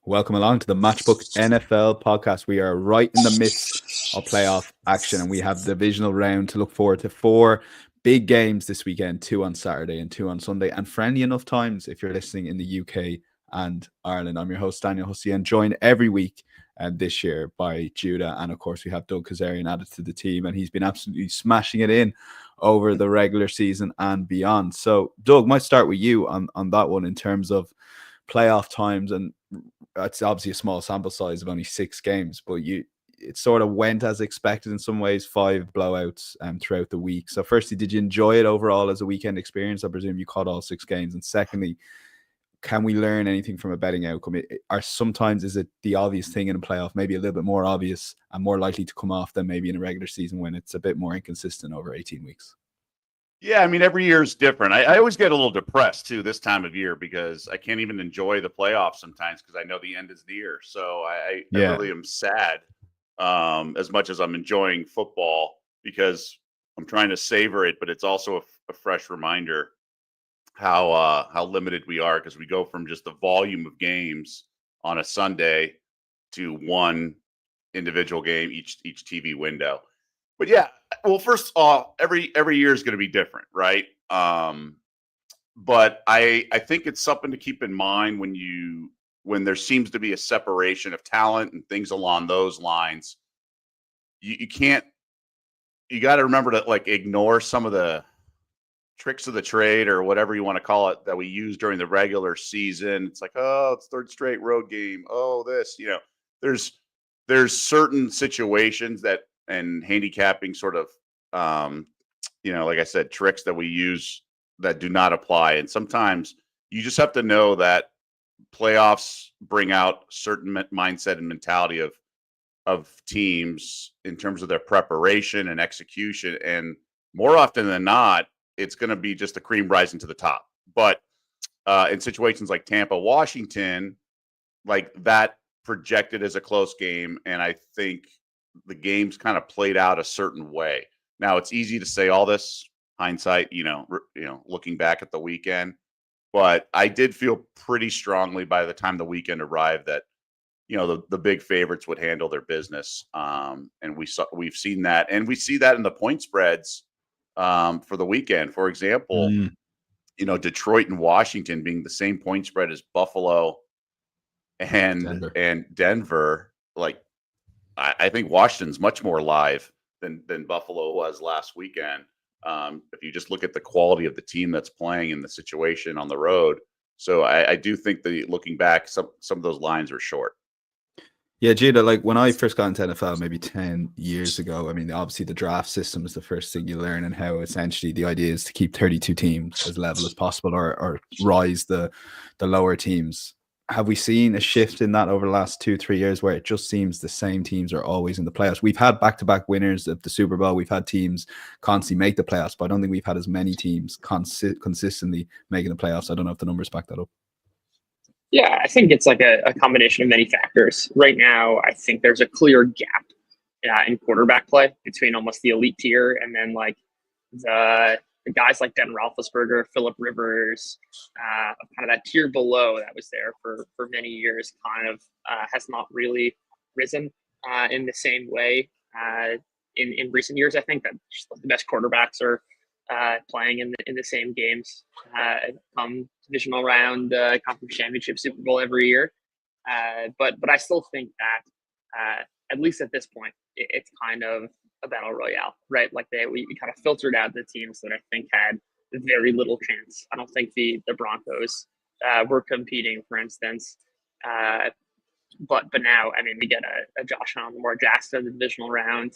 Welcome along to the Matchbook NFL podcast. We are right in the midst of playoff action, and we have the divisional round to look forward to. 4 big games this weekend, 2 on Saturday and 2 on Sunday, and friendly enough times if you're listening in the UK and Ireland. I'm your host, Daniel Hussey, and joined every week this year by Judah. And of course, we have Doug Kezirian added to the team, and he's been absolutely smashing it in over the regular season and beyond. So, Doug, might start with you on that one in terms of playoff times, and it's obviously a small sample size of only 6 games, but it sort of went as expected in some ways. 5 blowouts throughout the week. So firstly, did you enjoy it overall as a weekend experience? I presume you caught all 6 games. And secondly, can we learn anything from a betting outcome? Is it the obvious thing in a playoff, maybe a little bit more obvious and more likely to come off than maybe in a regular season when it's a bit more inconsistent over 18 weeks? Yeah, I mean, every year is different. I always get a little depressed, too, this time of year because I can't even enjoy the playoffs sometimes because I know the end is near. So I really am sad as much as I'm enjoying football because I'm trying to savor it, but it's also a fresh reminder how limited we are because we go from just the volume of games on a Sunday to one individual game each TV window. But yeah, well, first of all, every year is going to be different, right? But I think it's something to keep in mind when there seems to be a separation of talent and things along those lines. You got to remember to ignore some of the tricks of the trade or whatever you want to call it that we use during the regular season. It's like, oh, it's third straight road game. Oh, this, there's certain situations and handicapping sort of, like I said, tricks that we use that do not apply. And sometimes you just have to know that playoffs bring out certain mindset and mentality of teams in terms of their preparation and execution. And more often than not, it's going to be just the cream rising to the top. But in situations like Tampa, Washington, like that projected as a close game. And I think the game's kind of played out a certain way. Now it's easy to say all this hindsight, looking back at the weekend, but I did feel pretty strongly by the time the weekend arrived that, the big favorites would handle their business. And we've seen that, and we see that in the point spreads for the weekend. For example, Detroit and Washington being the same point spread as Buffalo and Denver. Like, I think Washington's much more live than Buffalo was last weekend. If you just look at the quality of the team that's playing in the situation on the road. So I do think that looking back, some of those lines are short. Yeah, Judah, like when I first got into NFL maybe 10 years ago, I mean, obviously the draft system is the first thing you learn, and how essentially the idea is to keep 32 teams as level as possible or rise the lower teams. Have we seen a shift in that over the last 2-3 years where it just seems the same teams are always in the playoffs? We've had back-to-back winners of the Super Bowl. We've had teams constantly make the playoffs, but I don't think we've had as many teams consistently making the playoffs. I don't know if the numbers back that up. Yeah, I think it's like a combination of many factors. Right now, I think there's a clear gap in quarterback play between almost the elite tier and then like the guys like Ben Roethlisberger, Phillip Rivers, kind of that tier below that was there for many years, kind of has not really risen in the same way in recent years. I think that just the best quarterbacks are playing in the same games come divisional round, conference championship, Super Bowl every year. But I still think that at least at this point, it's kind of a battle royale, right? Like we kind of filtered out the teams that I think had very little chance. I don't think the Broncos were competing, for instance. But now, I mean, we get a Josh Allen, Lamar Jackson in the divisional round.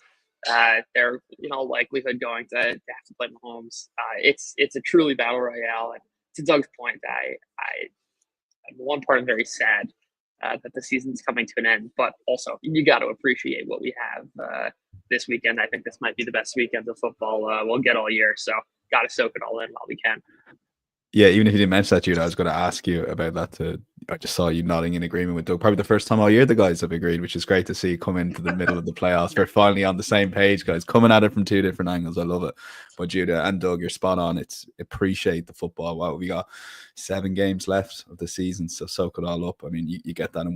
They're likelihood going to have to play Mahomes. It's a truly battle royale. And to Doug's point, on one part I'm very sad that the season's coming to an end, but also you got to appreciate what we have this weekend. I think this might be the best weekend of football we'll get all year. So got to soak it all in while we can. Yeah, even if you didn't mention that, Jude, I was going to ask you about that I just saw you nodding in agreement with Doug. Probably the first time all year the guys have agreed, which is great to see come into the middle of the playoffs. We're finally on the same page, guys, coming at it from two different angles. I love it. But Judah and Doug, you're spot on. It's appreciate the football. Wow, we got 7 games left of the season, so soak it all up. I mean, you get that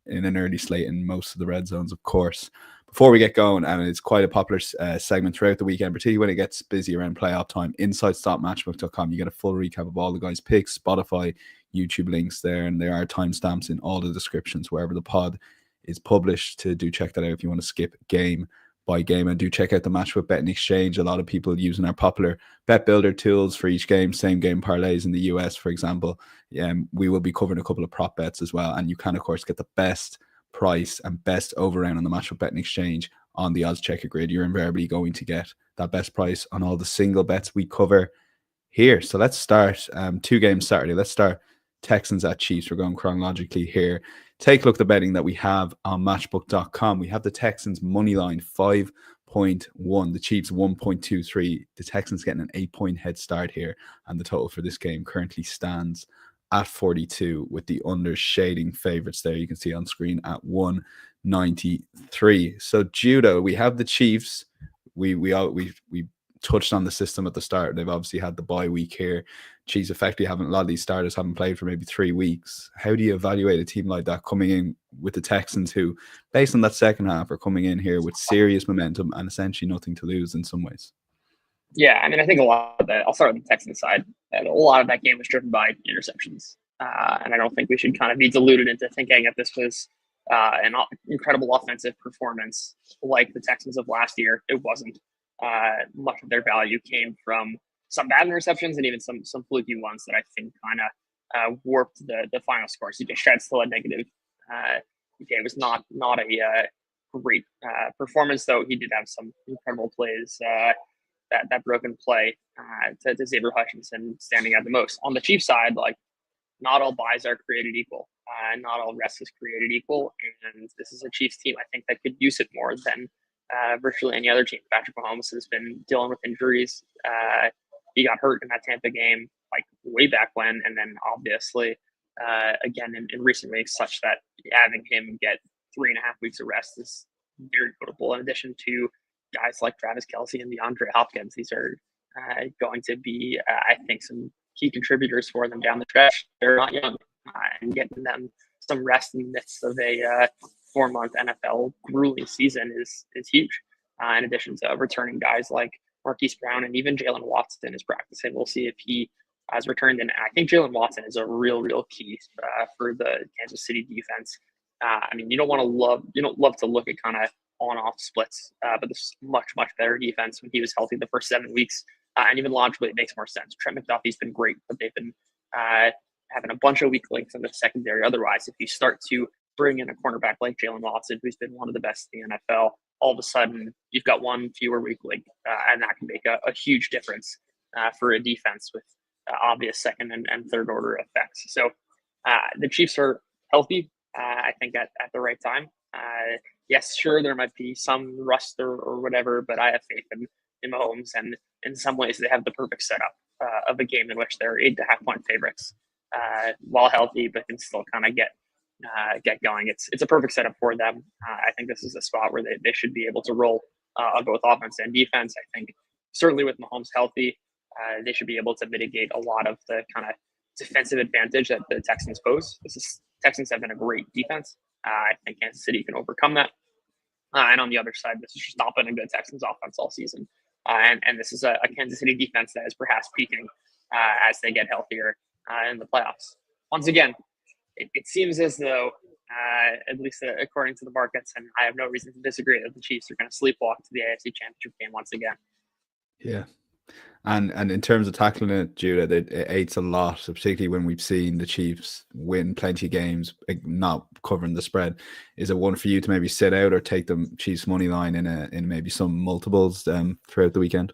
in an early slate in most of the red zones, of course. Before we get going, and it's quite a popular segment throughout the weekend, particularly when it gets busy around playoff time, insights.matchbook.com. You get a full recap of all the guys' picks, Spotify, YouTube links there, and there are timestamps in all the descriptions wherever the pod is published. To do check that out if you want to skip game by game, and do check out the Matchbook Betting Exchange. A lot of people using our popular bet builder tools for each game, same game parlays in the US, for example. We will be covering a couple of prop bets as well, and you can of course get the best price and best over round on the Matchbook Betting Exchange on the odds checker grid. You're invariably going to get that best price on all the single bets we cover here. So let's start 2 games Saturday. Let's start Texans at Chiefs. We're going chronologically here. Take a look at the betting that we have on matchbook.com. We have the Texans money line 5.1, the Chiefs 1.23. The Texans getting an 8-point head start here, and the total for this game currently stands at 42, with the under shading favorites there. You can see on screen at 193. So Judah, we have the Chiefs. We touched on the system at the start. They've obviously had the bye week here. Chiefs effectively haven't, a lot of these starters haven't played for maybe 3 weeks. How do you evaluate a team like that coming in with the Texans, who, based on that second half, are coming in here with serious momentum and essentially nothing to lose in some ways? Yeah, I mean, I think a lot of that, I'll start on the Texans side. A lot of that game was driven by interceptions. And I don't think we should kind of be deluded into thinking that this was an incredible offensive performance like the Texans of last year. It wasn't. Much of their value came from some bad interceptions and even some fluky ones that I think kind of warped the final score. CJ Stroud still had negative. It was not a great performance, though. He did have some incredible plays. That broken play to Xavier Hutchinson standing out the most. On the Chiefs side, like, not all buys are created equal. Not all rest is created equal. And this is a Chiefs team, I think, that could use it more than virtually any other team. Patrick Mahomes has been dealing with injuries. He got hurt in that Tampa game, like, way back when. And then obviously, again, in recent weeks, such that having him get 3.5 weeks of rest is very notable, in addition to guys like Travis Kelce and DeAndre Hopkins. These are going to be, I think, some key contributors for them down the stretch. They're not young, and getting them some rest in the midst of a 4-month NFL grueling season is huge. In addition to returning guys like Marquise Brown and even Jalen Watson is practicing. We'll see if he has returned. And I think Jalen Watson is a real key for the Kansas City defense. I mean, you don't love to look at kind of on-off splits, but this is much better defense when he was healthy the first 7 weeks. And even logically, it makes more sense. Trent McDuffie's been great, but they've been having a bunch of weak links in the secondary. Otherwise, if you start to bring in a cornerback like Jalen Watson, who's been one of the best in the NFL, all of a sudden you've got one fewer weak link, and that can make a huge difference for a defense with obvious second and third order effects. So the Chiefs are healthy, I think, at the right time. Yes, sure, there might be some rust or whatever, but I have faith in Mahomes, and in some ways they have the perfect setup of a game in which they're 8.5-point favorites while healthy, but can still kind of get going. It's a perfect setup for them. I think this is a spot where they should be able to roll on both offense and defense. I think certainly with Mahomes healthy, they should be able to mitigate a lot of the kind of defensive advantage that the Texans pose. Texans have been a great defense. I think Kansas City can overcome that. And on the other side, this is just not been a good Texans offense all season. And this is a Kansas City defense that is perhaps peaking as they get healthier in the playoffs. Once again, it seems as though, at least according to the markets, and I have no reason to disagree, that the Chiefs are going to sleepwalk to the AFC Championship game once again. Yeah. And in terms of tackling it, Judah, it aids a lot, so particularly when we've seen the Chiefs win plenty of games, not covering the spread. Is it one for you to maybe sit out or take the Chiefs money line in maybe some multiples throughout the weekend?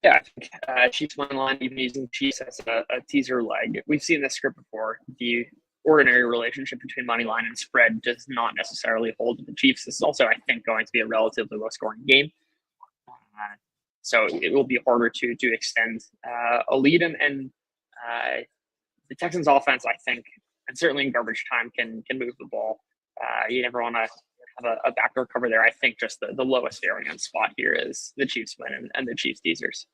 Yeah, I think Chiefs money line, even using Chiefs as a teaser leg. We've seen this script before. The ordinary relationship between money line and spread does not necessarily hold with the Chiefs. This is also, I think, going to be a relatively low-scoring game. So it will be harder to extend a lead. And the Texans offense, I think, and certainly in garbage time can move the ball. You never want to have a backdoor cover there. I think just the lowest variance spot here is the Chiefs win and the Chiefs teasers.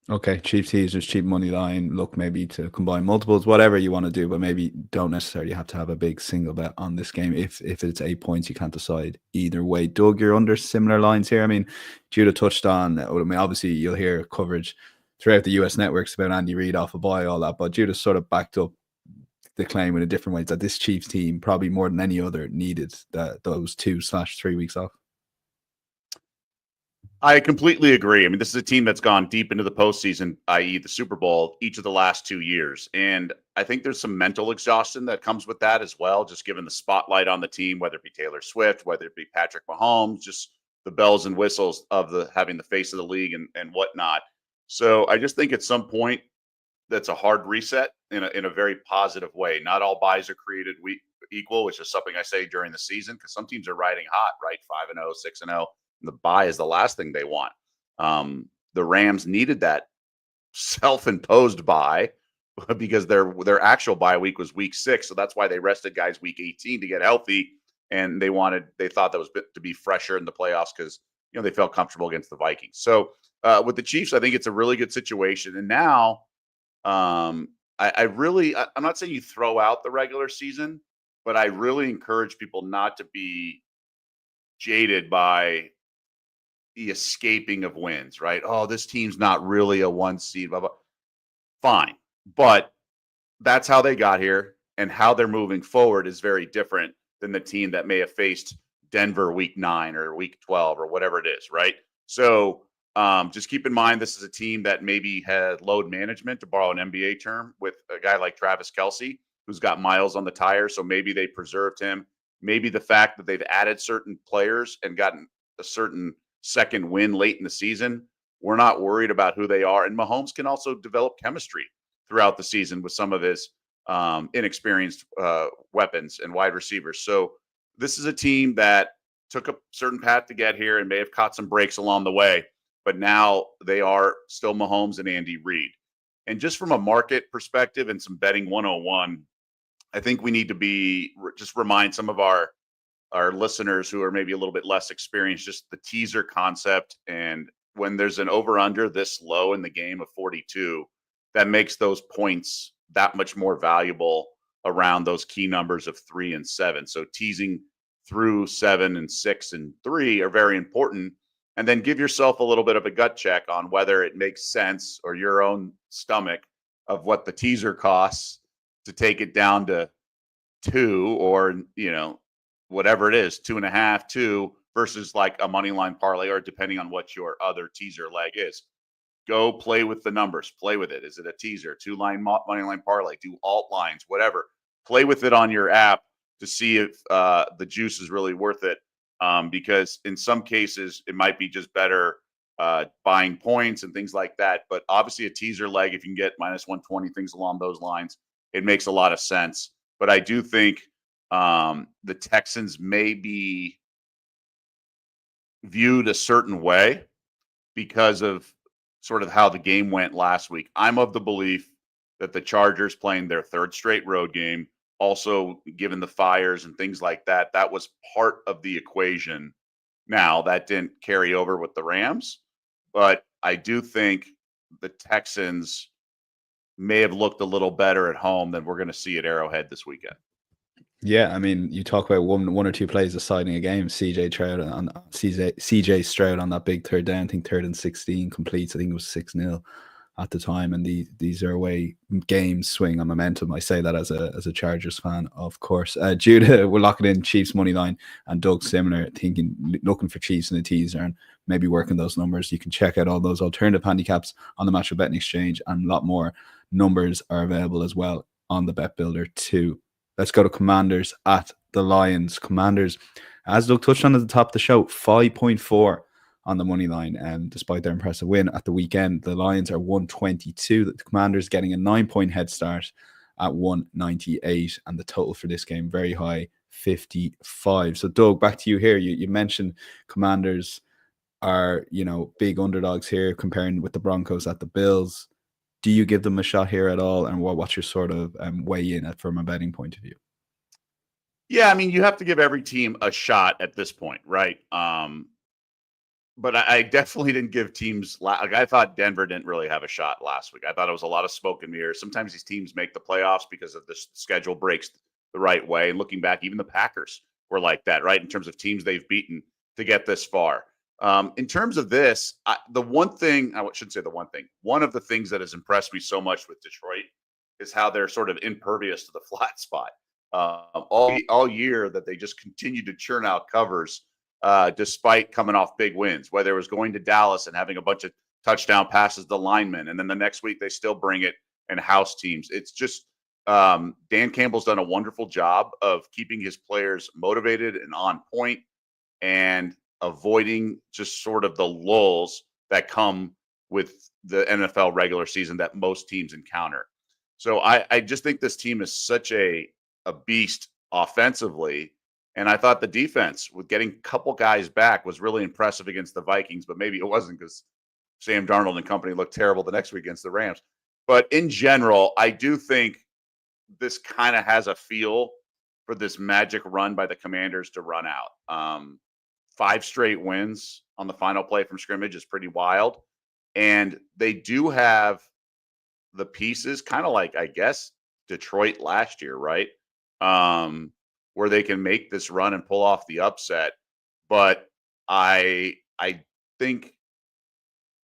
Okay, cheap teasers, cheap money line. Look, maybe to combine multiples, whatever you want to do, but maybe don't necessarily have to have a big single bet on this game. If it's 8 points, you can't decide either way. Doug, you're under similar lines here. I mean, Judah touched on. I mean, obviously you'll hear coverage throughout the US networks about Andy Reid off a bye, all that, but Judah sort of backed up the claim in a different way that this Chiefs team, probably more than any other, needed those 2/3 weeks off. I completely agree. I mean, this is a team that's gone deep into the postseason, i.e. the Super Bowl, each of the last 2 years. And I think there's some mental exhaustion that comes with that as well, just given the spotlight on the team, whether it be Taylor Swift, whether it be Patrick Mahomes, just the bells and whistles of having the face of the league and whatnot. So I just think at some point that's a hard reset in a very positive way. Not all buys are created equal, which is something I say during the season, because some teams are riding hot, right? 5-0, 6-0. The bye is the last thing they want. The Rams needed that self-imposed bye because their actual bye week was week 6. So that's why they rested guys week 18 to get healthy. And they thought that was to be fresher in the playoffs because, they felt comfortable against the Vikings. So with the Chiefs, I think it's a really good situation. And now I'm not saying you throw out the regular season, but I really encourage people not to be jaded by the escaping of wins, right? Oh, this team's not really a 1 seed, blah, blah. Fine. But that's how they got here, and how they're moving forward is very different than the team that may have faced Denver week 9 or week 12 or whatever it is, right? So just keep in mind, this is a team that maybe had load management, to borrow an NBA term, with a guy like Travis Kelce, who's got miles on the tire. So maybe they preserved him. Maybe the fact that they've added certain players and gotten a certain second win late in the season, we're not worried about who they are. And Mahomes can also develop chemistry throughout the season with some of his inexperienced weapons and wide receivers. So this is a team that took a certain path to get here and may have caught some breaks along the way, but now they are still Mahomes and Andy Reid. And just from a market perspective and some betting 101, I think we need to just remind some of our listeners who are maybe a little bit less experienced, just the teaser concept. And when there's an over-under this low in the game of 42, that makes those points that much more valuable around those key numbers of 3 and 7. So teasing through 7 and 6 and 3 are very important. And then give yourself a little bit of a gut check on whether it makes sense, or your own stomach, of what the teaser costs to take it down to 2, or, whatever it is, 2.5, 2, versus like a money line parlay, or depending on what your other teaser leg is. Go play with the numbers. Play with it. Is it a teaser, 2-line money line parlay, do alt lines, whatever. Play with it on your app to see if the juice is really worth it. Because in some cases, it might be just better buying points and things like that. But obviously a teaser leg, if you can get -120, things along those lines, it makes a lot of sense. But I do think the Texans may be viewed a certain way because of sort of how the game went last week. I'm of the belief that the Chargers, playing their 3rd straight road game, also given the fires and things like that, that was part of the equation. Now, that didn't carry over with the Rams, but I do think the Texans may have looked a little better at home than we're going to see at Arrowhead this weekend. Yeah, I mean, you talk about one or two plays deciding a game. CJ Stroud on that big third down, I think 3rd and 16 completes. I think it was 6-0 at the time, and these are away games swing on momentum. I say that as a Chargers fan, of course. Judah, we're locking in Chiefs money line, and Doug similar, looking for Chiefs in the teaser and maybe working those numbers. You can check out all those alternative handicaps on the Matchup Betting Exchange, and a lot more numbers are available as well on the Bet Builder too. Let's go to Commanders at the Lions. Commanders, as Doug touched on at the top of the show, 5.4 on the money line. And despite their impressive win at the weekend, the Lions are 122. The Commanders getting a 9-point head start at 198. And the total for this game, very high, 55. So Doug, back to you here. You mentioned Commanders are, big underdogs here, comparing with the Broncos at the Bills. do you give them a shot here at all? And what's your sort of weigh in from a betting point of view? Yeah, I mean, you have to give every team a shot at this point, right? But I definitely didn't give teams like I thought Denver didn't really have a shot last week. I thought it was a lot of smoke and mirrors. Sometimes these teams make the playoffs because of the schedule breaks the right way. And looking back, even the Packers were like that, right? In terms of teams they've beaten to get this far. In terms of this, the one thing I shouldn't say the one thing. One of the things that has impressed me so much with Detroit is how they're sort of impervious to the flat spot. All year that they just continue to churn out covers. Despite coming off big wins, whether it was going to Dallas and having a bunch of touchdown passes to linemen, and then the next week they still bring it and house teams. It's just Dan Campbell's done a wonderful job of keeping his players motivated and on point and avoiding just sort of the lulls that come with the NFL regular season that most teams encounter. So I just think this team is such a beast offensively. And I thought the defense, with getting a couple guys back, was really impressive against the Vikings, but maybe it wasn't because Sam Darnold and company looked terrible the next week against the Rams. But in general, I do think this kind of has a feel for this magic run by the Commanders to run out. 5 straight wins on the final play from scrimmage is pretty wild. And they do have the pieces, kind of like, I guess, Detroit last year, right? Where they can make this run and pull off the upset. But I think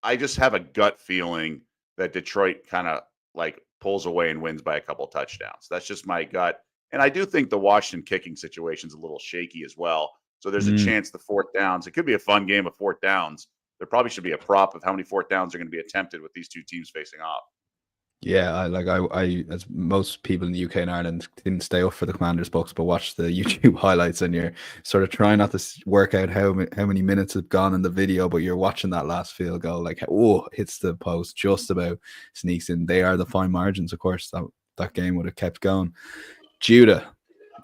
I just have a gut feeling that Detroit kind of like pulls away and wins by a couple touchdowns. That's just my gut. And I do think the Washington kicking situation is a little shaky as well. So there's a chance the fourth downs, it could be a fun game of fourth downs. There probably should be a prop of how many fourth downs are going to be attempted with these two teams facing off. Yeah, I as most people in the UK and Ireland didn't stay up for the Commanders books, but watched the YouTube highlights, and you're sort of trying not to work out how many minutes have gone in the video, but you're watching that last field goal, like, oh, hits the post, just about sneaks in. They are the fine margins, of course. That game would have kept going. Judah,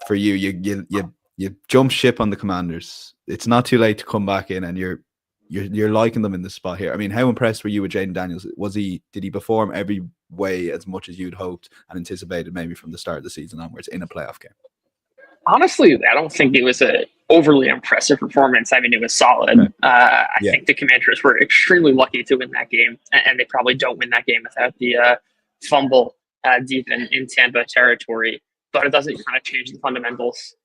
for you, you jump ship on the Commanders. It's not too late to come back in, and you're liking them in the spot here. I mean, how impressed were you with Jaden Daniels? Did he perform every way as much as you'd hoped and anticipated, maybe from the start of the season onwards in a playoff game? Honestly, I don't think it was a overly impressive performance. I mean, it was solid. Okay. I think the Commanders were extremely lucky to win that game, and they probably don't win that game without the fumble deep in Tampa territory. But it doesn't kind of change the fundamentals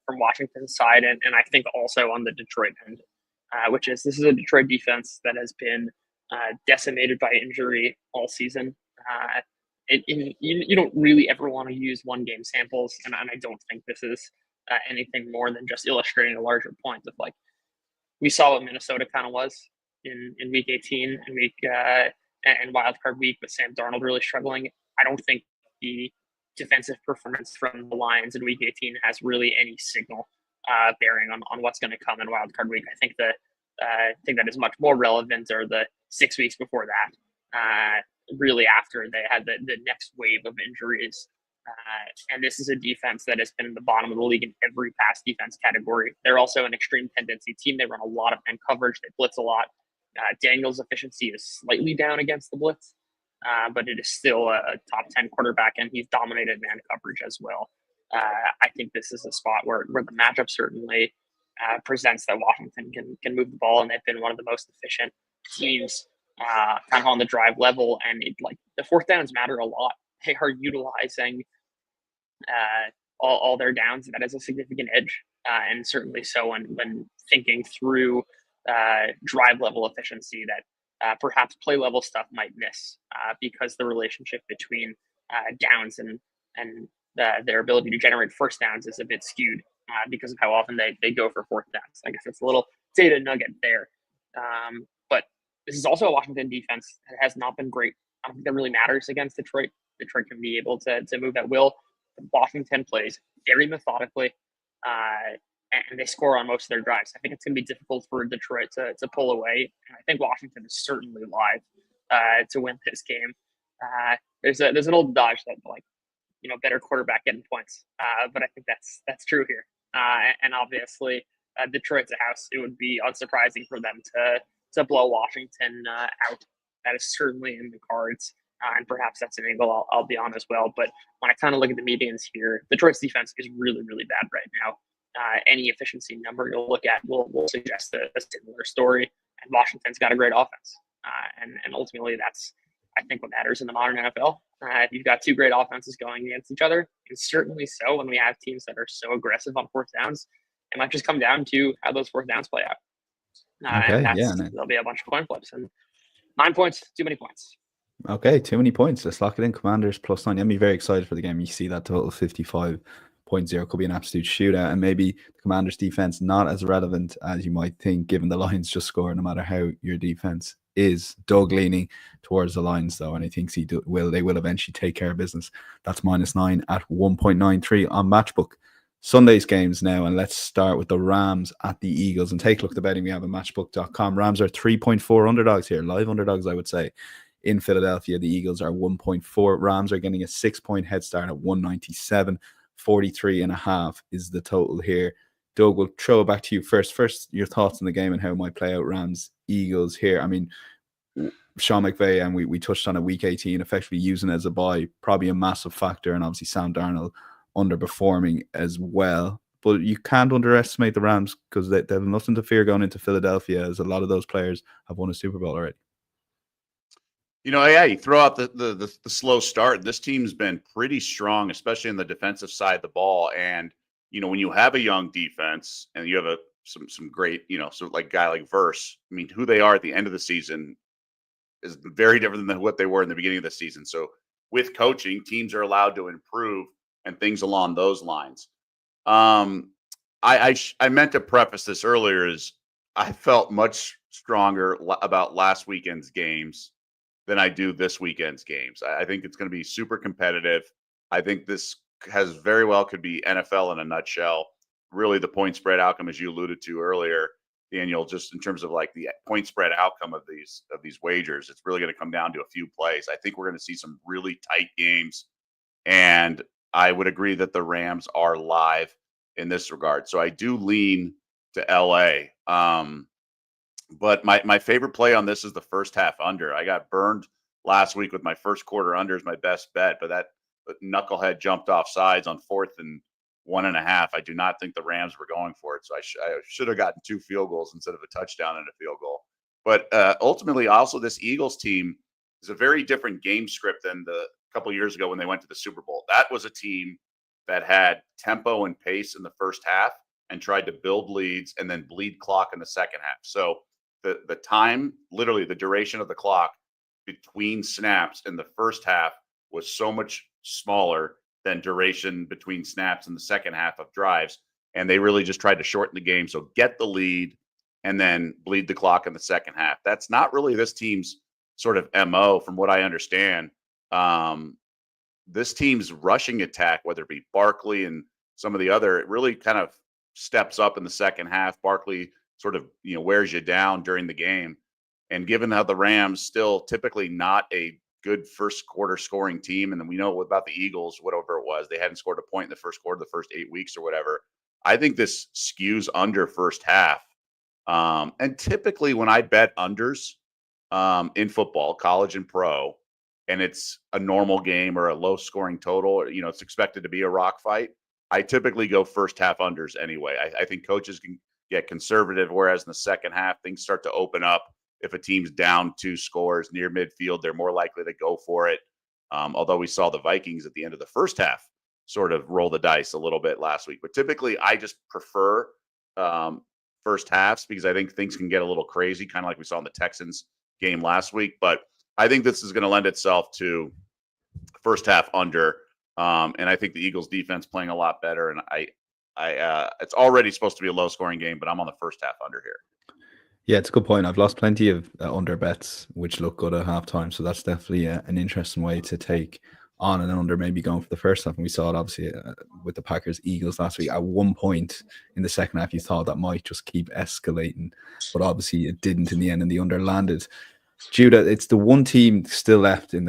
from Washington's side, and I think also on the Detroit end, which is this is a Detroit defense that has been decimated by injury all season. You don't really ever want to use one game samples, and I don't think this is anything more than just illustrating a larger point of like we saw what Minnesota kind of was in week 18 and wild card week with Sam Darnold really struggling. I don't think the defensive performance from the Lions in week 18 has really any signal bearing on what's going to come in wild card week. I think that is much more relevant are the 6 weeks before that. Really after they had the next wave of injuries. And this is a defense that has been in the bottom of the league in every pass defense category. They're also an extreme tendency team. They run a lot of man coverage. They blitz a lot. Daniel's efficiency is slightly down against the blitz, but it is still a top 10 quarterback, and he's dominated man coverage as well. I think this is a spot where the matchup certainly presents that Washington can move the ball, and they've been one of the most efficient teams kind of on the drive level, and the fourth downs matter a lot. They are utilizing all their downs. That is a significant edge, and certainly so when thinking through drive level efficiency that perhaps play level stuff might miss because the relationship between downs and their ability to generate first downs is a bit skewed because of how often they go for fourth downs. I guess it's a little data nugget there. But this is also a Washington defense that has not been great. I don't think that really matters against Detroit. Detroit can be able to move at will. Washington plays very methodically, and they score on most of their drives. I think it's going to be difficult for Detroit to pull away. And I think Washington is certainly live to win this game. There's an old dodge that better quarterback getting points, but I think that's true here. And obviously, Detroit's a house. It would be unsurprising for them to blow Washington out. That is certainly in the cards. and perhaps that's an angle I'll be on as well. But when I kind of look at the medians here, Detroit's defense is really, really bad right now. Any efficiency number you'll look at will suggest a similar story. And Washington's got a great offense. And ultimately, that's, I think, what matters in the modern NFL. If you've got two great offenses going against each other, and certainly so when we have teams that are so aggressive on fourth downs, it might just come down to how those fourth downs play out. Okay, There'll be a bunch of coin flips. And 9 points, too many points. Okay, too many points. Let's lock it in. Commanders +9. I'm very excited for the game. You see that total 55.0 could be an absolute shootout, and maybe the Commanders defense not as relevant as you might think, given the Lions just scored, no matter how your defense is. Doug leaning towards the Lions though, and I think they will eventually take care of business. That's -9 at 1.93 on Matchbook. Sunday's games now, and let's start with the Rams at the Eagles, and take a look at the betting we have at matchbook.com. Rams are 3.4 underdogs here, live underdogs I would say, in Philadelphia. The Eagles are 1.4. Rams are getting a 6-point head start at 197. 43.5 is the total here. Doug, we'll throw it back to you first. First, your thoughts on the game and how it might play out. Rams Eagles here. I mean, Sean McVay, and we touched on it, week 18, effectively using it as a bye, probably a massive factor, and obviously Sam Darnold underperforming as well. But you can't underestimate the Rams, because they have nothing to fear going into Philadelphia, as a lot of those players have won a Super Bowl already. You throw out the slow start. This team's been pretty strong, especially in the defensive side of the ball. And, when you have a young defense and you have some great, guy like Verse, I mean, who they are at the end of the season is very different than what they were in the beginning of the season. So with coaching, teams are allowed to improve and things along those lines. I meant to preface this earlier, is I felt much stronger about last weekend's games than I do this weekend's games. I think it's going to be super competitive. I think this very well could be NFL in a nutshell. Really, the point spread outcome, as you alluded to earlier, Daniel, just in terms of like the point spread outcome of these wagers, it's really going to come down to a few plays. I think we're going to see some really tight games, and I would agree that the Rams are live in this regard. So I do lean to LA. But my favorite play on this is the first half under. I got burned last week with my first quarter under as my best bet, but that knucklehead jumped off sides on 4th and 1.5. I do not think the Rams were going for it, so I should have gotten 2 field goals instead of a touchdown and a field goal. But ultimately, also, this Eagles team is a very different game script than the couple of years ago when they went to the Super Bowl. That was a team that had tempo and pace in the first half and tried to build leads and then bleed clock in the second half. So the time, literally the duration of the clock between snaps in the first half was so much smaller than duration between snaps in the second half of drives. And they really just tried to shorten the game. So get the lead and then bleed the clock in the second half. That's not really this team's sort of MO, from what I understand. This team's rushing attack, whether it be Barkley and some of the other, it really kind of steps up in the second half. Barkley sort of, wears you down during the game. And given how the Rams still typically not a good first quarter scoring team, and then we know about the Eagles, whatever it was, they hadn't scored a point in the first quarter, the first 8 weeks or whatever. I think this skews under first half. And typically when I bet unders in football, college and pro, and it's a normal game or a low scoring total, it's expected to be a rock fight, I typically go first half unders anyway. I think coaches can get conservative, whereas in the second half, things start to open up. If a team's down 2 scores near midfield, they're more likely to go for it. Although we saw the Vikings at the end of the first half sort of roll the dice a little bit last week. But typically, I just prefer first halves because I think things can get a little crazy, kind of like we saw in the Texans game last week. But I think this is going to lend itself to first half under. And I think the Eagles defense playing a lot better. And it's already supposed to be a low scoring game, but I'm on the first half under here. Yeah, it's a good point. I've lost plenty of under bets, which look good at halftime. So that's definitely an interesting way to take on an under, maybe going for the first half. And we saw it obviously with the Packers Eagles last week. At one point in the second half, you thought that might just keep escalating, but obviously it didn't in the end, and the under landed. Judah, it's the one team still left in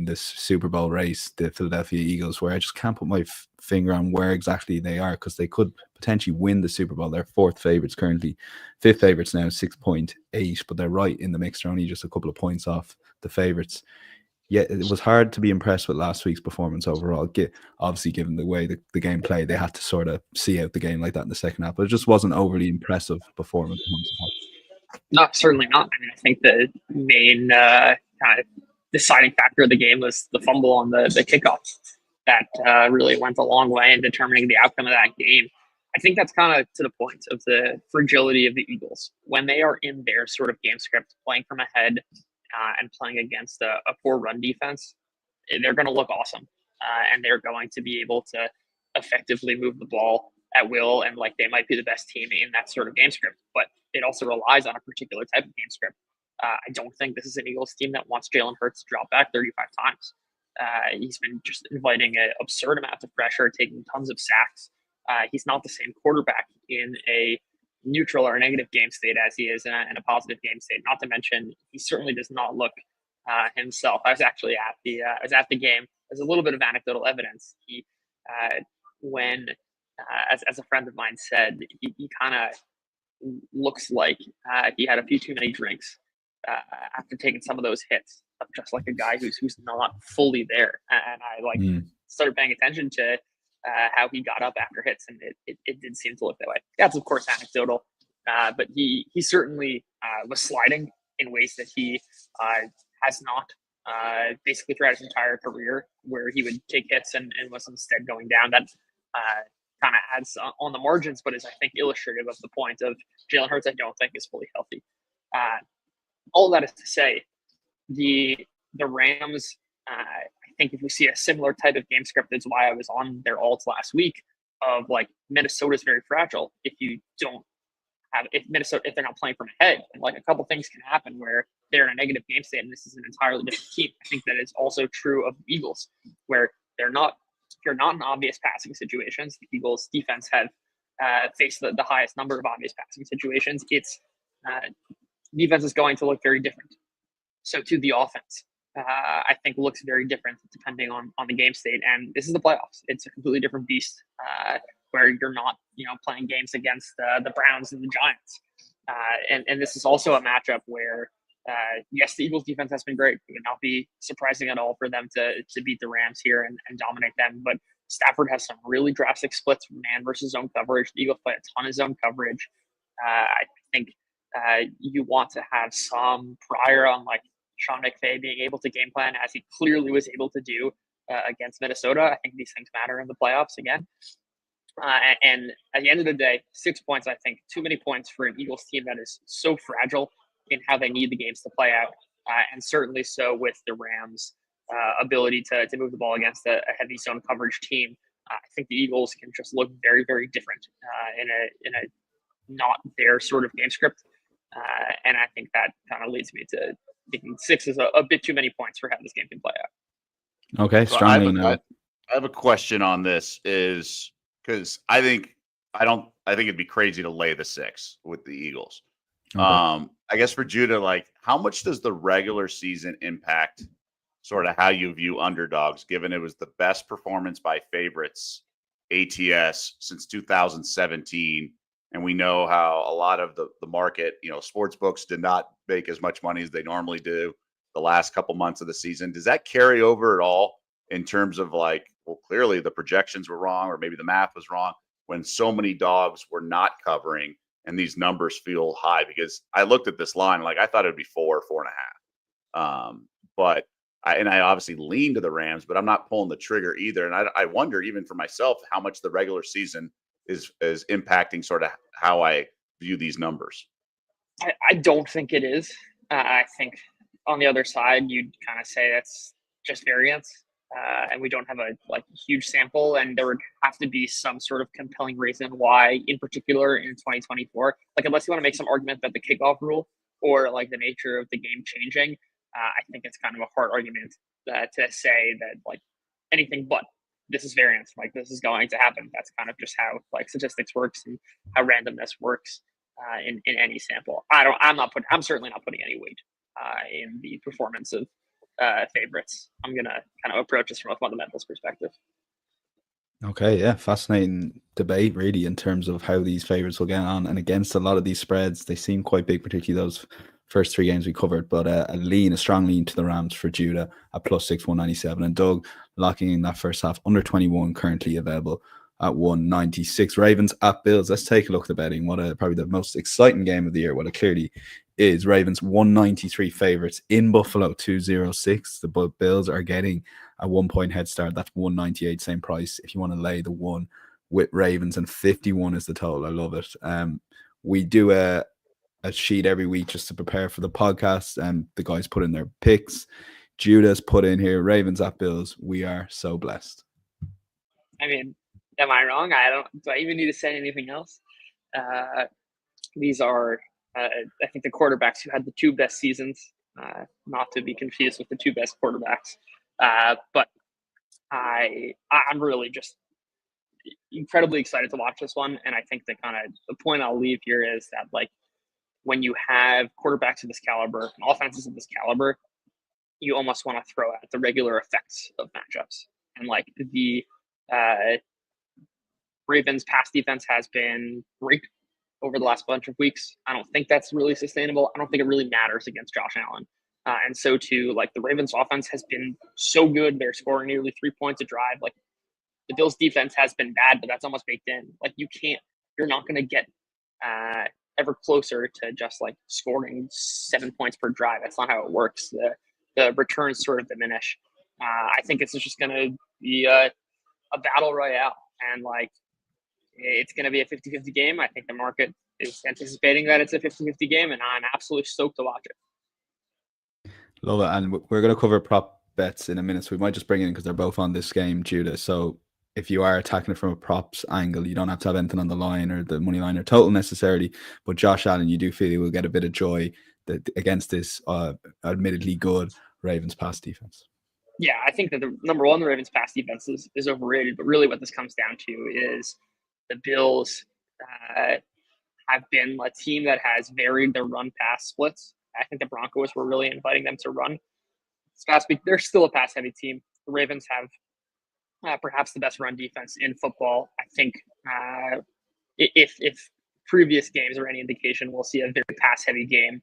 this Super Bowl race, the Philadelphia Eagles, where I just can't put my finger on where exactly they are, because they could potentially win the Super Bowl. They're 4th favorites currently, 5th favorites now, 6.8, but they're right in the mix. They're only just a couple of points off the favorites yeah, it was hard to be impressed with last week's performance overall. Obviously, given the way the game played, they had to sort of see out the game like that in the second half. But it just wasn't overly impressive performance. No, certainly not. I mean, I think the main kind of deciding factor of the game was the fumble on the kickoff. That really went a long way in determining the outcome of that game. I think that's kind of to the point of the fragility of the Eagles. When they are in their sort of game script, playing from ahead and playing against a poor run defense, they're going to look awesome. And they're going to be able to effectively move the ball at will. And like they might be the best team in that sort of game script. But it also relies on a particular type of game script. I don't think this is an Eagles team that wants Jalen Hurts to drop back 35 times. He's been just inviting an absurd amount of pressure, taking tons of sacks. He's not the same quarterback in a neutral or negative game state as he is in a positive game state. Not to mention, he certainly does not look himself. I was actually at the game. There's a little bit of anecdotal evidence. He, as a friend of mine said, he kind of looks like he had a few too many drinks after taking some of those hits, just like a guy who's not fully there. And I started paying attention to how he got up after hits, and it did seem to look that way. That's of course anecdotal, but he certainly was sliding in ways that he has not basically throughout his entire career, where he would take hits and was instead going down. That kind of adds on the margins, but is I think illustrative of the point of Jalen Hurts. I don't think is fully healthy. All that is to say, the Rams. I think if we see a similar type of game script, that's why I was on their alts last week. Of like Minnesota's very fragile. If they're not playing from ahead, and like a couple things can happen where they're in a negative game state, and this is an entirely different team. I think that is also true of the Eagles, where you're not in obvious passing situations. The Eagles defense have faced the highest number of obvious passing situations. Its defense is going to look very different. So to the offense, I think looks very different depending on the game state. And this is the playoffs. It's a completely different beast where you're not, playing games against the Browns and the Giants. And this is also a matchup where, yes, the Eagles defense has been great. It would not be surprising at all for them to beat the Rams here and dominate them. But Stafford has some really drastic splits, man versus zone coverage. The Eagles play a ton of zone coverage. I think you want to have some prior on like Sean McVay being able to game plan as he clearly was able to do against Minnesota. I think these things matter in the playoffs again. And at the end of the day, 6 points, I think, too many points for an Eagles team that is so fragile in how they need the games to play out. And certainly so with the Rams' ability to move the ball against a heavy zone coverage team. I think the Eagles can just look very, very different in a not their sort of game script. And I think that kind of leads me to thinking 6 is a bit too many points for how this game can play out. Okay, strongly. I have a question on this is because I think it'd be crazy to lay the 6 with the Eagles. Okay. I guess for Judah, like how much does the regular season impact sort of how you view underdogs, given it was the best performance by favorites ATS since 2017? And we know how a lot of the market, sports books did not make as much money as they normally do the last couple months of the season. Does that carry over at all in terms of like, well, clearly the projections were wrong, or maybe the math was wrong when so many dogs were not covering and these numbers feel high? Because I looked at this line, like I thought it'd be 4.5. But I obviously lean to the Rams, but I'm not pulling the trigger either. And I wonder even for myself, how much the regular season is impacting sort of how I view these numbers. I don't think it is. I think on the other side, you'd kind of say that's just variance. And we don't have a huge sample, and there would have to be some sort of compelling reason why, in particular in 2024, unless you want to make some argument that the kickoff rule or the nature of the game changing, I think it's kind of a hard argument to say that anything but this is variance, this is going to happen. That's kind of just how statistics works and how randomness works in any sample. I'm certainly not putting any weight in the performance of favorites. I'm gonna kind of approach this from a fundamentals perspective. Okay, yeah, fascinating debate really in terms of how these favorites will get on and against a lot of these spreads. They seem quite big, particularly those first 3 games we covered, but a strong lean to the Rams for Judah at +6, 197. And Doug locking in that first half under 21, currently available at 196. Ravens at Bills. Let's take a look at the betting. Probably the most exciting game of the year. What it clearly is. Ravens 193 favorites in Buffalo, 206. The Bills are getting a 1 point head start. That's 198, same price if you want to lay the one with Ravens, and 51 is the total. I love it. We do a sheet every week just to prepare for the podcast, and the guys put in their picks. Judah's put in here Ravens at Bills. We are so blessed. I mean, am I wrong? Do I even need to say anything else? These are, I think, the quarterbacks who had the 2 best seasons, not to be confused with the 2 best quarterbacks. But I'm really just incredibly excited to watch this one. And I think the point I'll leave here is that, like, when you have quarterbacks of this caliber and offenses of this caliber, you almost want to throw out the regular effects of matchups. And like the Ravens pass defense has been great over the last bunch of weeks. I don't think that's really sustainable. I don't think it really matters against Josh Allen. And so too, like, the Ravens offense has been so good. They're scoring nearly 3 points a drive. Like, the Bills defense has been bad, but that's almost baked in. Like, you're not going to get ever closer to just like scoring 7 points per drive. That's not how it works. The returns sort of diminish. I think it's just going to be a battle royale, and like, it's going to be a 50-50 game. I think the market is anticipating that it's a 50-50 game, and I'm absolutely stoked to watch it. Love it. And we're going to cover prop bets in a minute, so we might just bring it in because they're both on this game, Judah. So if you are attacking it from a props angle, you don't have to have anything on the line or the money line or total necessarily. But Josh Allen, you do feel he will get a bit of joy against this admittedly good Ravens pass defense. Yeah, I think that number one, the Ravens pass defense is overrated. But really what this comes down to is the Bills have been a team that has varied their run-pass splits. I think the Broncos were really inviting them to run. This past week, they're still a pass-heavy team. The Ravens have perhaps the best run defense in football. I think if previous games are any indication, we'll see a very pass-heavy game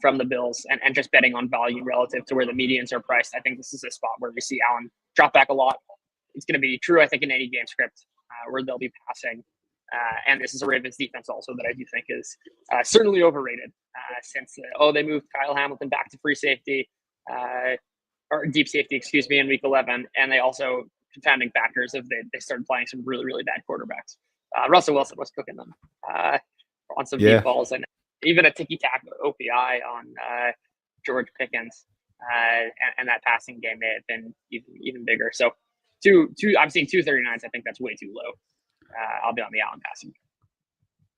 from the Bills, and just betting on volume relative to where the medians are priced. I think this is a spot where we see Allen drop back a lot. It's going to be true, I think, in any game script where they'll be passing. And this is a Ravens defense also that I do think is certainly overrated since they moved Kyle Hamilton back to free safety or deep safety, excuse me, in week 11. And they also, confounding factors, if they started playing some really, really bad quarterbacks. Russell Wilson was cooking them on some deep balls, and even a ticky-tack OPI on George Pickens, and that passing game may have been even bigger. So I'm seeing 239s. I think that's way too low. I'll be on the Allen passing.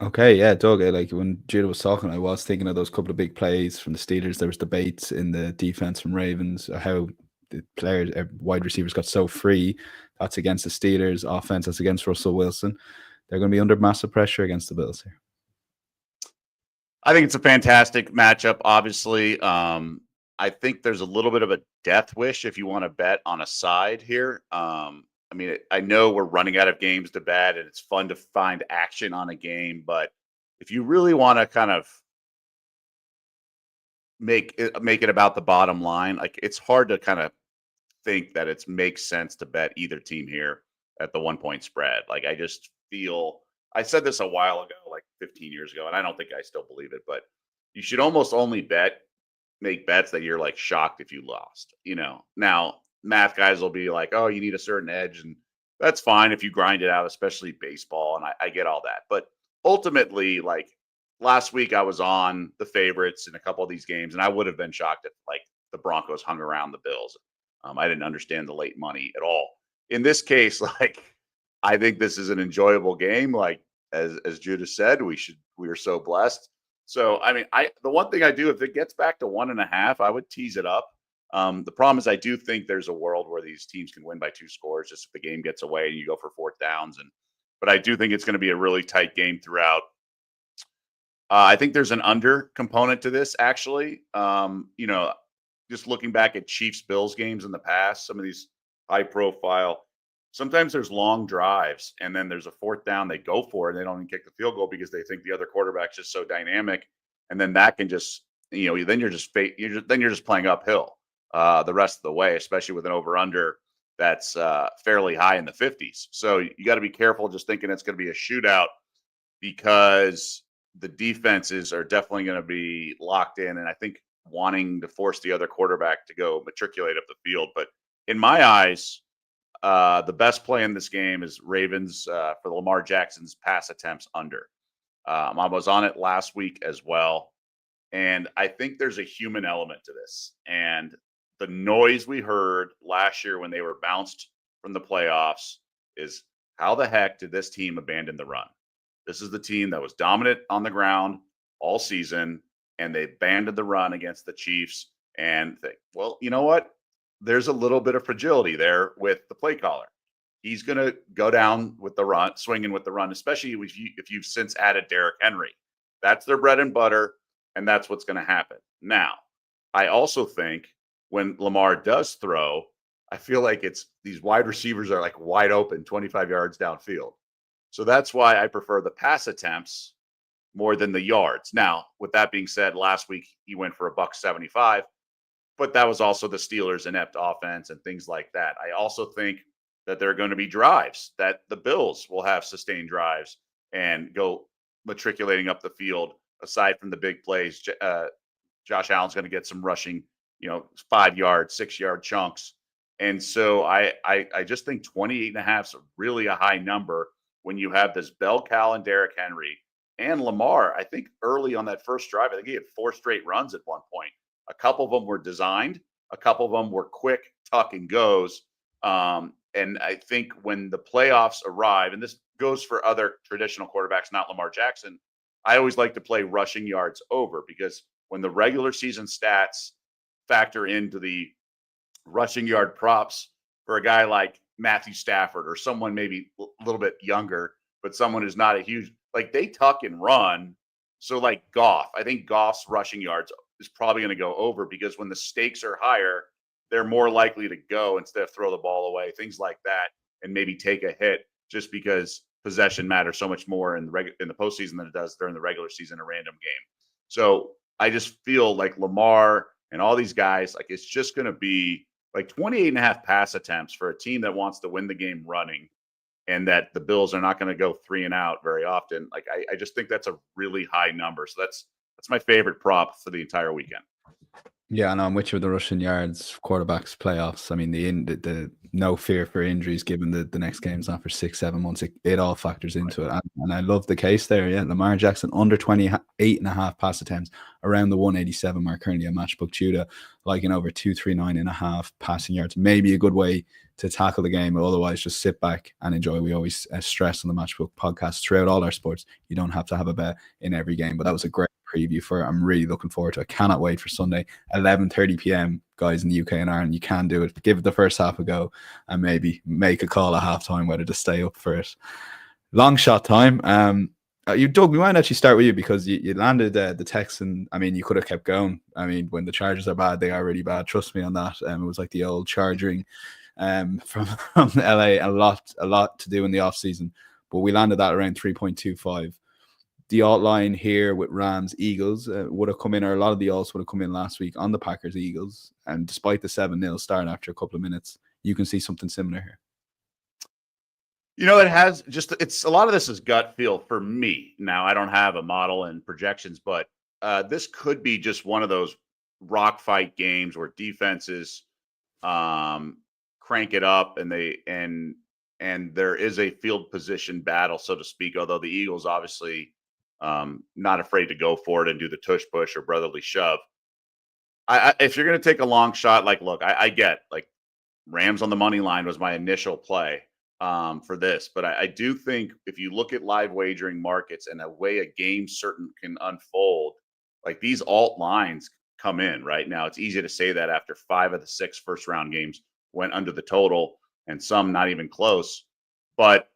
Okay, yeah, Doug, like when Judah was talking, I was thinking of those couple of big plays from the Steelers. There was debates in the defense from Ravens, how the players, wide receivers got so free. That's against the Steelers offense. That's against Russell Wilson. They're going to be under massive pressure against the Bills here. I think it's a fantastic matchup, obviously. I think there's a little bit of a death wish if you want to bet on a side here. I mean, I know we're running out of games to bet, and it's fun to find action on a game. But if you really want to kind of make it about the bottom line, like, it's hard to kind of think that it makes sense to bet either team here at the 1 point spread. Like, I just feel, I said this a while ago, like 15 years ago, and I don't think I still believe it, but you should almost only make bets that you're like shocked if you lost, Now, math guys will be like, oh, you need a certain edge, and that's fine if you grind it out, especially baseball, and I get all that. But ultimately, like, last week I was on the favorites in a couple of these games, and I would have been shocked if, like, the Broncos hung around the Bills. I didn't understand the late money at all. In this case, like, I think this is an enjoyable game. Like, as Judah said, we are so blessed. So, I mean, the one thing I do, if it gets back to 1.5, I would tease it up. The problem is I do think there's a world where these teams can win by 2 scores just if the game gets away and you go for 4th downs. But I do think it's going to be a really tight game throughout. I think there's an under component to this, actually. Just looking back at Chiefs-Bills games in the past, some of these high profile, sometimes there's long drives and then there's a 4th down, they go for it and they don't even kick the field goal because they think the other quarterback's just so dynamic. And then that can just then you're just playing uphill the rest of the way, especially with an over/under that's fairly high in the 50s. So you got to be careful just thinking it's going to be a shootout, because the defenses are definitely going to be locked in, and I think wanting to force the other quarterback to go matriculate up the field. But in my eyes, the best play in this game is Ravens for Lamar Jackson's pass attempts under. I was on it last week as well, and I think there's a human element to this. And the noise we heard last year when they were bounced from the playoffs is, how the heck did this team abandon the run? This is the team that was dominant on the ground all season, and they abandoned the run against the Chiefs. And well, you know what? There's a little bit of fragility there with the play caller. He's going to go down with the run, swinging with the run, especially if you've since added Derrick Henry. That's their bread and butter, and that's what's going to happen. Now, I also think when Lamar does throw, I feel like it's these wide receivers are like wide open 25 yards downfield. So that's why I prefer the pass attempts more than the yards. Now, with that being said, last week he went for $175, but that was also the Steelers' inept offense and things like that. I also think that there are going to be drives, that the Bills will have sustained drives and go matriculating up the field. Aside from the big plays, Josh Allen's going to get some rushing, 5-yard, 6-yard chunks. And so I just think 28.5 is really a high number when you have this bell cow and Derrick Henry and Lamar. I think early on that first drive, I think he had 4 straight runs at one point. A couple of them were designed. A couple of them were quick tuck and goes. And I think when the playoffs arrive, and this goes for other traditional quarterbacks, not Lamar Jackson, I always like to play rushing yards over, because when the regular season stats factor into the rushing yard props for a guy like Matthew Stafford or someone maybe a little bit younger, but someone who's not a huge, like, they tuck and run. So like Goff, I think Goff's rushing yards is probably going to go over, because when the stakes are higher, they're more likely to go instead of throw the ball away, things like that, and maybe take a hit, just because possession matters so much more in the postseason than it does during the regular season, a random game. So I just feel like Lamar and all these guys, like, it's just going to be like 28.5 pass attempts for a team that wants to win the game running, and that the Bills are not going to go 3 and out very often. Like, I just think that's a really high number. So that's my favorite prop for the entire weekend. Yeah, and I'm with you with the rushing yards, quarterbacks, playoffs. I mean, the no fear for injuries, given the next game's not for 6-7 months. It all factors into it. And I love the case there. Yeah, Lamar Jackson under 28.5 pass attempts, around the 187 mark, currently a matchbook tutor, like in over 239.5 passing yards. Maybe a good way to tackle the game. Otherwise, just sit back and enjoy. We always stress on the Matchbook podcast throughout all our sports, you don't have to have a bet in every game. But that was a great preview for it. I'm really looking forward to it. I cannot wait for Sunday, 11:30 p.m. guys in the UK and Ireland. You can do it. Give it the first half a go and maybe make a call at halftime whether to stay up for it. Long shot time. Doug, we might actually start with you, because you landed the Texan. I mean, you could have kept going. I mean, when the Chargers are bad, they are really bad. Trust me on that. It was like the old charging from LA. A lot to do in the off season, but we landed that around 3.25. The alt line here with Rams Eagles would have come in, or a lot of the alts would have come in last week on the Packers Eagles, and despite the 7-0 start after a couple of minutes, you can see something similar here. It's a lot of this is gut feel for me. Now, I don't have a model and projections, but this could be just one of those rock fight games where defenses crank it up, and there is a field position battle, so to speak. Although the Eagles obviously not afraid to go for it and do the tush push or brotherly shove. If you're going to take a long shot, like, look, I get, like, Rams on the money line was my initial play for this, but I do think if you look at live wagering markets and the way a game certain can unfold, like, these alt lines come in right now. It's easy to say that after 5 of the 6 first round games went under the total, and some not even close. But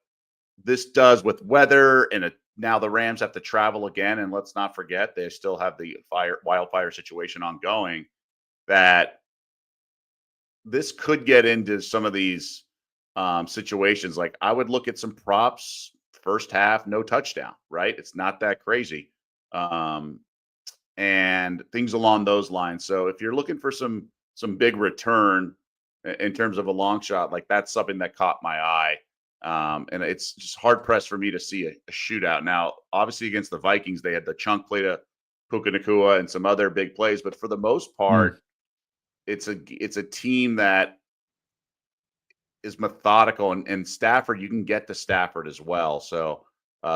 this does, with weather and now the Rams have to travel again, and let's not forget they still have the wildfire situation ongoing, that this could get into some of these situations. Like, I would look at some props, first half, no touchdown, right? It's not that crazy. and things along those lines. So if you're looking for some big return in terms of a long shot, like that's something that caught my eye. And it's just hard pressed for me to see a shootout. Now, obviously against the Vikings, they had the chunk play to Puka Nacua and some other big plays, but for the most part, it's a team that is methodical, and Stafford, you can get to Stafford as well. So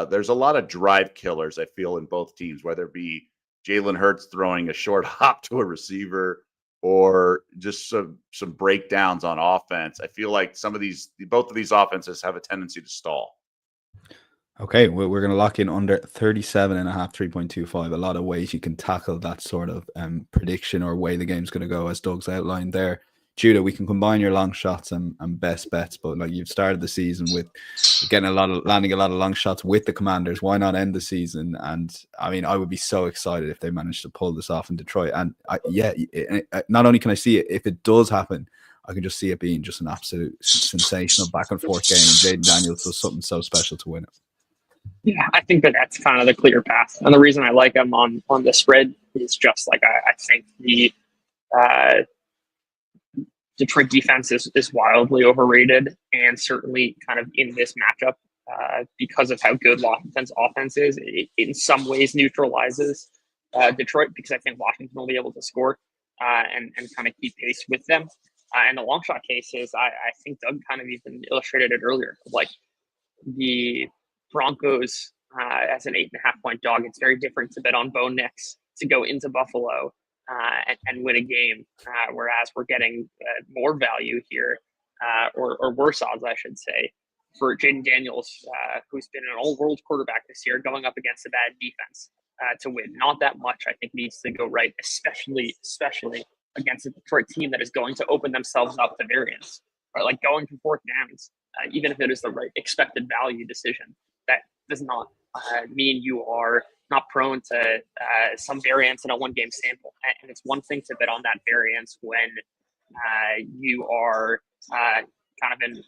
there's a lot of drive killers, I feel, in both teams, whether it be Jalen Hurts throwing a short hop to a receiver or just some breakdowns on offense. I feel like both of these offenses have a tendency to stall. Okay, we're going to lock in under 37.5, 3.25. A lot of ways you can tackle that sort of prediction or way the game's going to go, as Doug's outlined there. Judah, we can combine your long shots and best bets, but like you've started the season with landing a lot of long shots with the Commanders. Why not end the season? And I mean, I would be so excited if they managed to pull this off in Detroit. And not only can I see it, if it does happen, I can just see it being just an absolute sensational back and forth game, and Jaden Daniels does something so special to win it. Yeah, I think that's kind of the clear path. And the reason I like him on the spread is just like I think the Detroit defense is wildly overrated, and certainly kind of in this matchup because of how good Washington's offense is, it in some ways neutralizes Detroit, because I think Washington will be able to score and kind of keep pace with them. And the long shot case is, I think Doug kind of even illustrated it earlier. Like the Broncos as an 8.5-point dog, it's very different to bet on Bo Nix to go into Buffalo and win a game, whereas we're getting more value here, or worse odds, I should say, for Jaden Daniels, who's been an all-world quarterback this year, going up against a bad defense to win. Not that much, I think, needs to go right, especially against a Detroit team that is going to open themselves up to variance, right? Like going for fourth downs, even if it is the right expected value decision, that does not mean you are not prone to some variance in a one-game sample. And it's one thing to bet on that variance when you are kind of in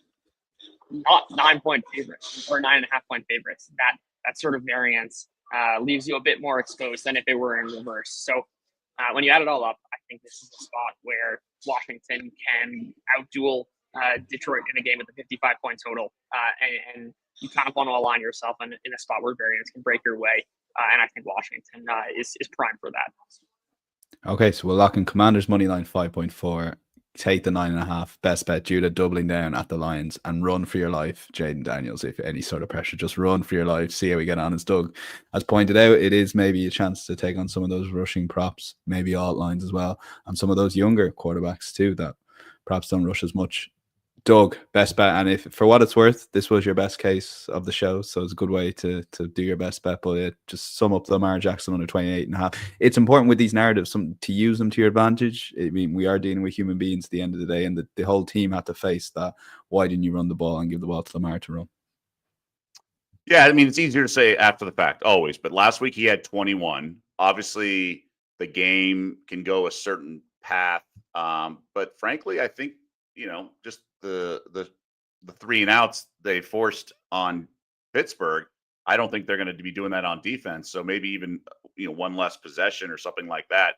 not 9-point favorites or 9.5-point favorites. That sort of variance leaves you a bit more exposed than if it were in reverse. So when you add it all up, I think this is a spot where Washington can outduel Detroit in a game with a 55-point total, and you kind of want to align yourself in a spot where variance can break your way, and I think Washington is primed for that. Okay, so we'll lock in Commanders money line 5.4. Take the 9.5. Best bet, Judah doubling down at the Lions, and run for your life, Jaden Daniels. If any sort of pressure, just run for your life. See how we get on. As Doug has pointed out, it is maybe a chance to take on some of those rushing props, maybe alt lines as well, and some of those younger quarterbacks too that perhaps don't rush as much. Doug, best bet, and if for what it's worth, this was your best case of the show, so it's a good way to do your best bet. But just sum up Lamar Jackson under 28.5. It's important with these narratives to use them to your advantage. I mean, we are dealing with human beings at the end of the day, and the whole team had to face that. Why didn't you run the ball and give the ball to Lamar to run? Yeah, I mean, it's easier to say after the fact always, but last week he had 21. Obviously, the game can go a certain path, but frankly, I think just the 3 and outs they forced on Pittsburgh, I don't think they're going to be doing that on defense. So maybe even one less possession or something like that.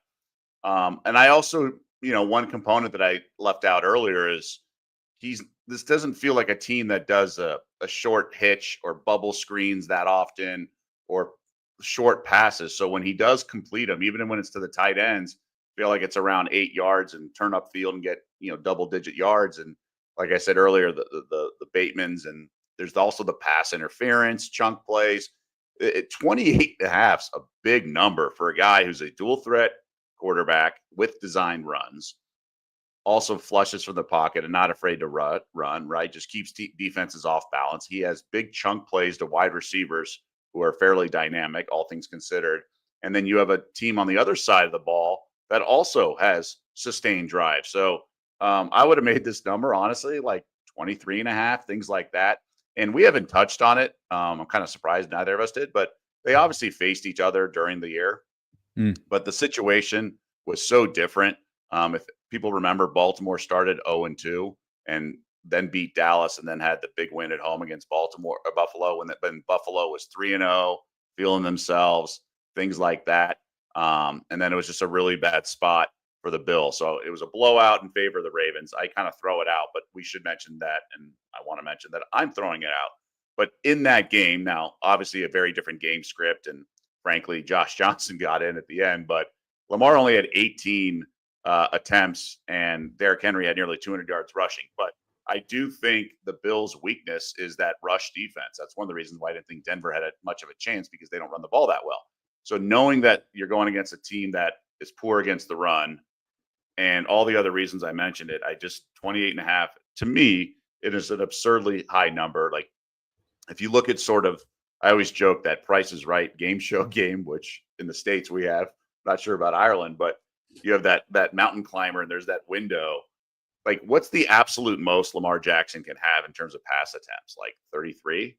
And I also one component that I left out earlier is this doesn't feel like a team that does a short hitch or bubble screens that often or short passes. So when he does complete them, even when it's to the tight ends, feel like it's around 8 yards and turn up field and get double-digit yards. And like I said earlier, the Batemans, and there's also the pass interference, chunk plays. 28.5 is a big number for a guy who's a dual threat quarterback with design runs. Also flushes from the pocket and not afraid to run, right? Just keeps defenses off balance. He has big chunk plays to wide receivers who are fairly dynamic, all things considered. And then you have a team on the other side of the ball that also has sustained drive. So I would have made this number, honestly, like 23.5, things like that. And we haven't touched on it. I'm kind of surprised neither of us did, but they obviously faced each other during the year. But the situation was so different. If people remember, Baltimore started 0-2 and then beat Dallas and then had the big win at home against Buffalo when Buffalo was 3-0, feeling themselves, things like that. And then it was just a really bad spot for the Bills. So it was a blowout in favor of the Ravens. I kind of throw it out, but we should mention that. And I want to mention that I'm throwing it out. But in that game, now, obviously a very different game script. And frankly, Josh Johnson got in at the end, but Lamar only had 18 attempts and Derrick Henry had nearly 200 yards rushing. But I do think the Bills' weakness is that rush defense. That's one of the reasons why I didn't think Denver had much of a chance, because they don't run the ball that well. So knowing that you're going against a team that is poor against the run and all the other reasons I mentioned it, 28.5, to me, it is an absurdly high number. Like, if you look at sort of, I always joke that Price is Right game show game, which in the States we have, not sure about Ireland, but you have that mountain climber and there's that window. Like, what's the absolute most Lamar Jackson can have in terms of pass attempts? Like 33,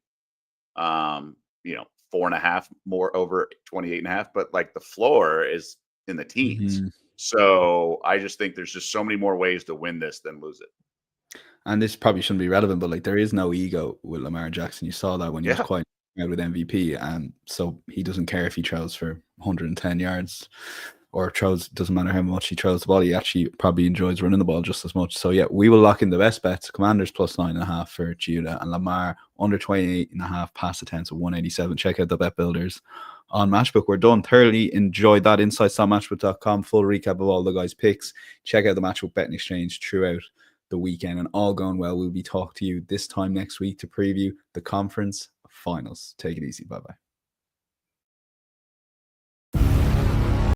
4.5 more over 28.5, but like the floor is in the teens. Mm-hmm. So I just think there's just so many more ways to win this than lose it. And this probably shouldn't be relevant, but like, there is no ego with Lamar Jackson. You saw that when he was quite out with MVP, and so he doesn't care if he throws for 110 yards or throws. Doesn't matter how much he throws the ball. He actually probably enjoys running the ball just as much. So yeah, we will lock in the best bets. Commanders plus 9.5 for Judah, and Lamar under 28.5 pass attempts at 187. Check out the bet builders on Matchbook. We're done. Thoroughly enjoyed that. Insights.matchbook.com. Full recap of all the guys' picks. Check out the Matchbook betting exchange throughout the weekend, and all going well, we'll be talking to you this time next week to preview the conference finals. Take it easy. Bye bye.